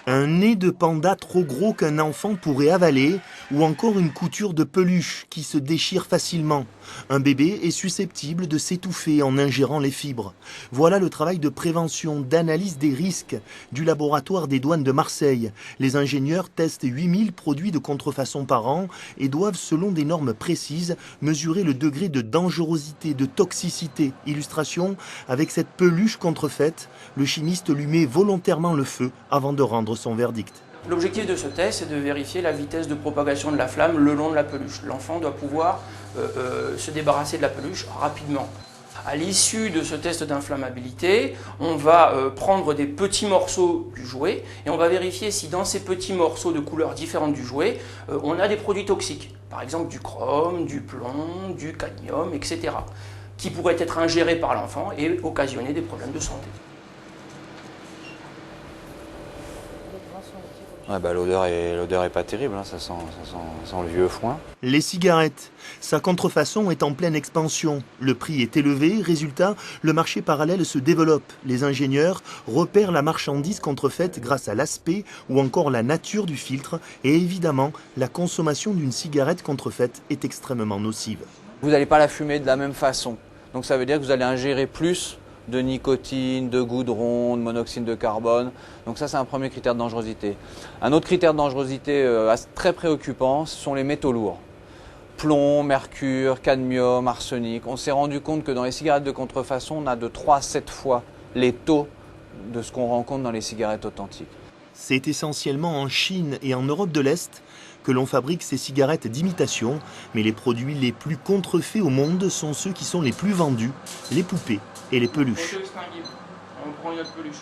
Un nez de panda trop gros qu'un enfant pourrait avaler, ou encore une couture de peluche qui se déchire facilement. Un bébé est susceptible de s'étouffer en ingérant les fibres. Voilà le travail de prévention, d'analyse des risques du laboratoire des douanes de Marseille. Les ingénieurs testent 8000 produits de contrefaçon par an et doivent, selon des normes précises, mesurer le degré de dangerosité, de toxicité. Illustration, avec cette peluche contrefaite, le chimiste lui met volontairement le feu avant de rendre son verdict. L'objectif de ce test, c'est de vérifier la vitesse de propagation de la flamme le long de la peluche. L'enfant doit pouvoir se débarrasser de la peluche rapidement. À l'issue de ce test d'inflammabilité, on va prendre des petits morceaux du jouet et on va vérifier si dans ces petits morceaux de couleurs différentes du jouet, on a des produits toxiques. Par exemple du chrome, du plomb, du cadmium, etc. qui pourraient être ingérés par l'enfant et occasionner des problèmes de santé. Ouais, bah, l'odeur est pas terrible, hein, ça sent le vieux foin. Les cigarettes. Sa contrefaçon est en pleine expansion. Le prix est élevé, résultat, le marché parallèle se développe. Les ingénieurs repèrent la marchandise contrefaite grâce à l'aspect ou encore la nature du filtre. Et évidemment, la consommation d'une cigarette contrefaite est extrêmement nocive. Vous n'allez pas la fumer de la même façon. Donc ça veut dire que vous allez ingérer plus de nicotine, de goudron, de monoxyde de carbone. Donc ça, c'est un premier critère de dangerosité. Un autre critère de dangerosité très préoccupant, ce sont les métaux lourds. Plomb, mercure, cadmium, arsenic. On s'est rendu compte que dans les cigarettes de contrefaçon, on a de 3 à 7 fois les taux de ce qu'on rencontre dans les cigarettes authentiques. C'est essentiellement en Chine et en Europe de l'Est que l'on fabrique ces cigarettes d'imitation, mais les produits les plus contrefaits au monde sont ceux qui sont les plus vendus, les poupées et les peluches. On prend une autre peluche.